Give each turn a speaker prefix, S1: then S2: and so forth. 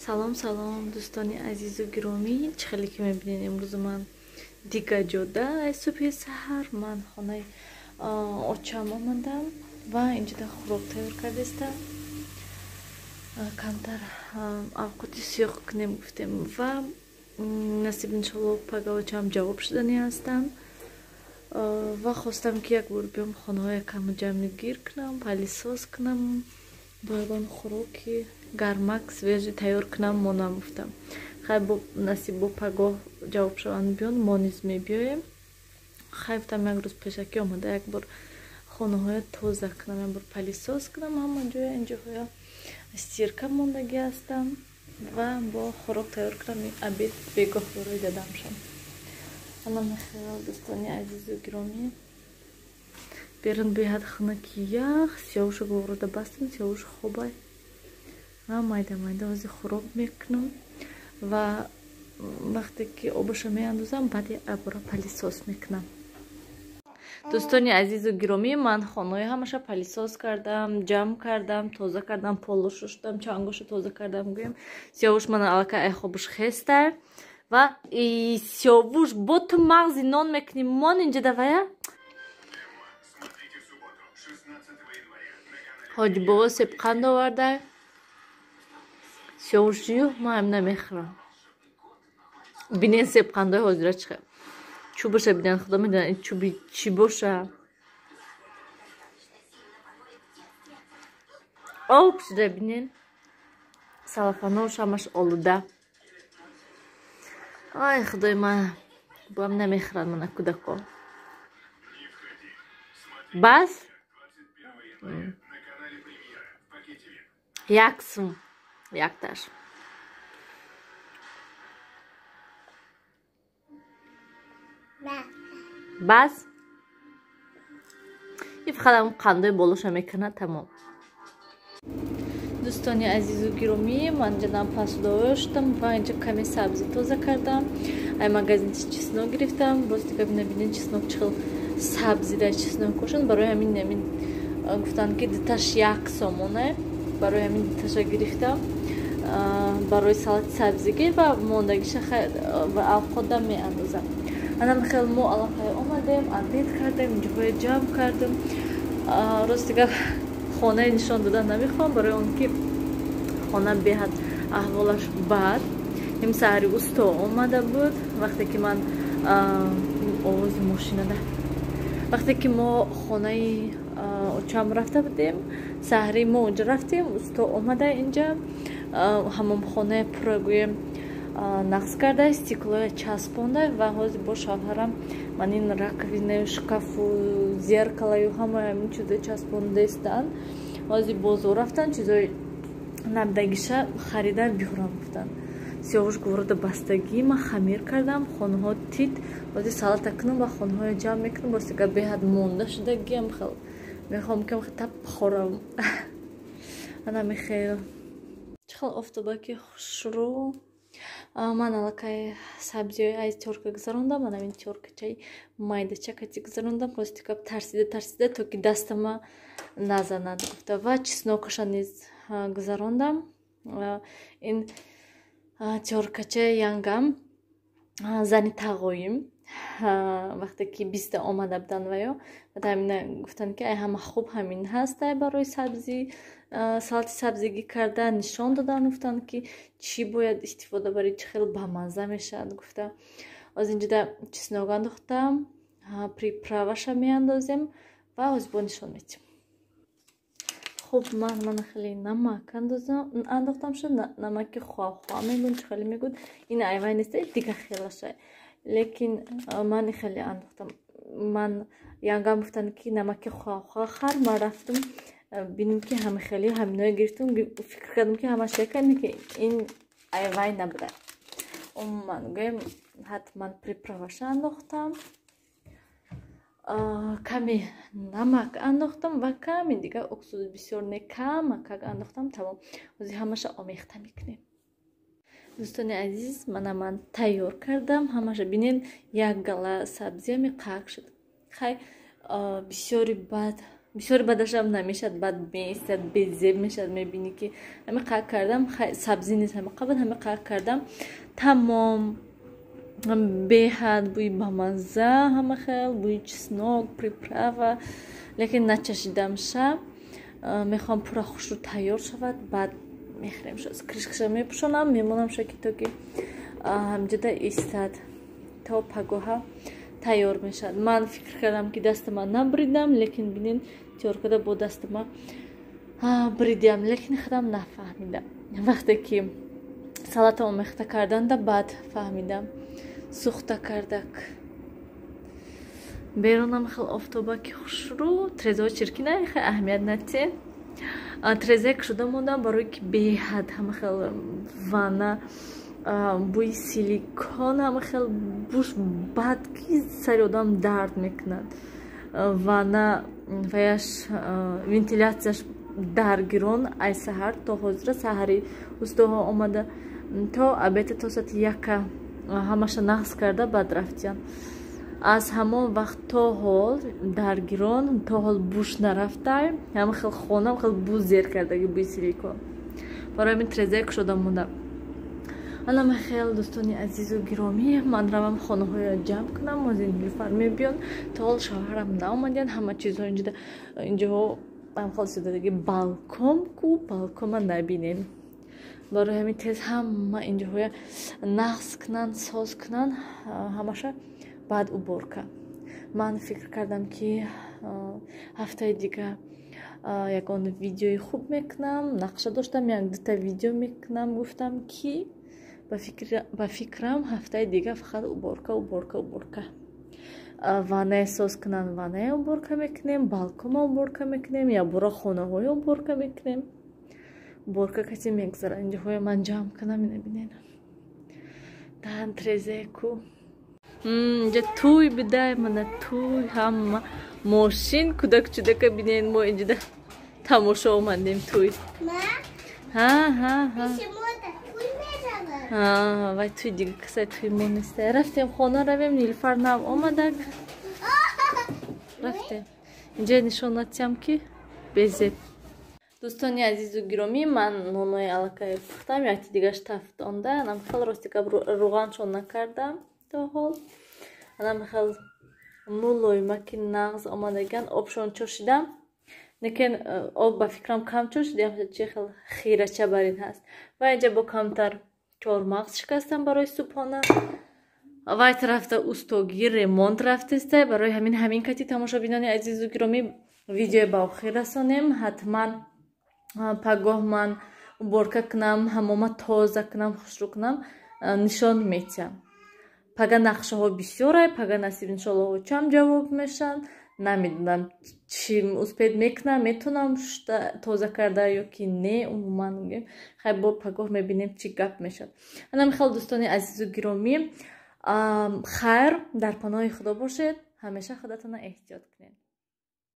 S1: Салом салом дӯстони азизу гиромӣ, чӣ хеле ки мебинед имрӯз ман дига ҷода субҳи саҳар ман хонаи очам омадам ва инҷода хӯрок тайёр кардастам. Камтар авқоти сиёҳ кунем гуфтем ва насиб иншоллоҳ пага очам ҷавоб шудани ҳастанд ва хостам ки як бор биём хонаҳо якам ҷамъгир кунам, палисоз кунам, боягон хӯроки гармак свежи тайёр кунам монам гуфтам. Хай бо насиб бо пагоҳ ҷавоб шаванд биён, мо низ мебиёем. Хай гуфтам як рӯз пешакӣ омада як бор хонаҳоя тоза кунам, як бор палисоз кунам, ҳама ҷоя инҷоҳоя стирка мондагӣ ҳастам ва бо хӯрок тайёр кунам. Обед бегоҳ борои дадамшам. Ана мехелал дӯстони азизу гиромӣ. Берун беҳад ханаки ях, сиёҳушо ворода бастам, сиёҳуш хобай. Майда ҳозир хӯрок мекунам ва вақте ки обашо меандозам, баъди абора палисоз мекунам. дӯстони азизу гиромӣ, ман хонаҳои ҳамаша палисоз кардам, ҷамъ кардам, тоза кардам, полошо шудам, чангошо тоза кардам. гӯем сиёҳуш мана аллакай айхобуш хестай ва сиёҳуш бо ту мағзи нон мекуним мон инҷа давая ҳоҷи бобо себқанд овардай. сиёҳуш ҷӯ ман намехӯрам. Бинен себқандои ҳозира чихе чӯбаша бинен, худо медонад ин чӯби чӣ боша. об шуда бинен, салафанош ҳамаш олуда. Ай худои ман, боам намехӯрад мана кӯдако. Бас як сум якташ. Бас и фақат ҳам қандои болоша мекунад, тамом. дӯстони азизу гиромӣ, ман ҷанам пас доштам ва инҷа каме сабзи тоза кардам. Ай магазинчи чеснок гирифтам. Боз дига набинед чеснок чӣ хел сабзи дар чеснок кушанд. Барои ҳамин гуфтанд ки диташ як сомоне. Барои ҳамин диташа гирифтам барои салати сабзигӣ ва мондагиша алқодам меандозам. Анам хел мо аллакай омадем, обед кардем, инҷоҳоя ҷамъ кардем. Рости гап хона нишон додан намехоҳам, барои он ки хона беҳад аҳволаш бад. Имсаҳари усто омада буд. Вақте ки ман овози мошинада вақте ки мо хонаи очам рафта будем, саҳри мо онҷа рафтем, усто омада инҷа ҳамомхонаи пурра гӯем нақс карда, стеклоя часпонда ва ҳозир бо шавҳарам ман ин раковинаю, шкафу, зеркалаю ҳамаи ҳамин чизо часпондастанд. ҳозир бозор рафтан чизои набдагиша харидан биёрам гуфтанд. сиёҳуш гуворода бастагӣ ман хамир кардам, хонаҳо тит. ҳозир салата кунам ва хонаҳоя ҷамъ мекунам. бостига беҳад монда шудагиам, хел мехоҳам ки тап бихорам. ана мехел чӣ хел офтобаки хушрӯ. Ман аллакай сабзиҳои аз тёрка гузарондам. Ман ҳамин тёркачаи майдачакати гузарондам. бостига тарсида то ки дастама назанад гуфта ва чеснокаша низ гузарондам. ин тёркачаи янгам зани тағоим вақте ки биста омада буданд ваё ҳамина гуфтанд ки ай ҳама хуб ҳамин ҳастай барои сабзи салати сабзигӣ кардан нишон додан. гуфтанд ки чӣ бояд истифода баред, чӣ хел бамазза мешавад. гуфта оз инҷода чеснок андохтам, приправаша меандозем ва озбо нишон медиҳем. хуб ман хеле намак андохтам шуд. намаки хуа мегӯн, чӣ хеле мегӯд. ин айвай неста, дига хелашай. лекин ман хеле андохтам. ман янгам гуфтанд ки намаки хуа хар. ман рафтам бинем ки ҳама хели ҳаминоя гирифтам. фикр кардам ки ҳамаш якайне ки ин айвай набуда. умуман гӯем ҳатман приправаша андохтам, каме намак андохтам ва каме дига уксус бисёр не камакак андохтам. тамом. ҳозир ҳамаша омехта мекунем. дӯстони азиз, ман тайёр кардам ҳамаша. бинен як гала сабзиами қак шуд. хай бисёри бад بسیاری بدش هم نمیشد، بد میستد، بیزه میشد. میبینی که همه قرق کردم، سبزی نیست، همه قبل همه قرق کردم تمام به حد بوی بامزه، همه خیلی بوی چسناک پریپراوا، لیکن نچشیدم شب. میخوام پورا خوش رو تیار شود، بعد میخریم شد. کرشکشم میپوشونم، میمونم شکی تا که همجده ایستد تا پگوها تیار میشد. من فکر کردم که دست من نبریدم، لیکن بینین تیار کرده با دست من بریدم، لیکن خودم نفهمیدم. وقتی که سالاتو مخته کردن ده بعد فهمیدم سوخته کردک. بیرونم خیلی آفتابه که خوش رو ترزه ها چرکی نه خیلی اهمیت نتی. ترزه که شده موندم برای که به حد همه خیلی وانه بوی سیلیکون، همه خیلی بوش بد که سری آدم درد میکند. وانه ویش وینتیلیاتیش درگیرون ای سهر تا حضر سهری استوها آمده تا ابیت تا ساعت یک همش نقص کرده بعد رفتیم. از همان وقت تا حال درگیران تا حال بوش نرفته، همه خیلی خونم خیلی بو زیر کرده که بوی سیلیکون. برای من ترزک شده مونده. الان خیلی دوستانی عزیز و گرامی، من روم خانه های جمع کنم، از این نیلوفر میبیان تا حال شوهرم نامدین، همه چیزها اینجا هم خیلی سوده دیگه بالکن کو بالکن نبینین. برای همین تیز همه اینجا های نقص کنن، ساز کنن، همشه بعد او برکه. من فکر کردم که هفته دیگه یکان ویدیوی خوب میکنم، نقشه داشتم یک دوتا ویدیو میکنم، گفتم که با فکرم هفته دیگه فقط او برکه وانه ساز کنن، وانه او برکه میکنیم، بالکن او برکه میکنیم، یا برا خونه های او برکه میکنیم. برکه کسی میگذاره اینجا های من جمع کنم. نبینین دهن ترزه کو اینجا توی بدای من توی هم ماشین کودک چودک بینین. ما اینجا ده تماشا اومدیم توی وای توی دیگه کسی توی ما نیسته. رفتیم خانه رویم، نیلوفر نو آمده رفتیم. اینجا نشاناتیم که بزید. دوستانی عزیز و گرامی، من نونای علاقه پختم، یکی دیگهش تفتانده. انم خیلی راستی که روغنشون نکردم تا حال. انم خیلی مولوی مکی نغز آمدگن آبشون چوشیدم، لیکن آب با فکرم کم چوشیدم، چه خیلی خیره چه برین هست. و اینجا با کمتر چهار مغز شکستم برای صبحانه. و طرف اوستوگی ریمونت رفته، برای همین کتی تماشا بینانی عزیز و گرامی ویدیو با خیر رسانیم. حتما پگاه من برکه کنم، هموما تازه کنم، خوشرو کنم، نشان میتیم. پگاه نقشه ها بسیاره، پگاه نصیب انشالله چم جواب میشن. نمیدونم چی اسپید میکنم، میتونم تازه کرده یا که نه. عموما میگم خیلی با پگاه میبینیم چی گپ میشد. من خیلی دوستانی عزیز و گرامی، خیر در پناه خدا باشید. همیشه خودتون احتیاط کنید.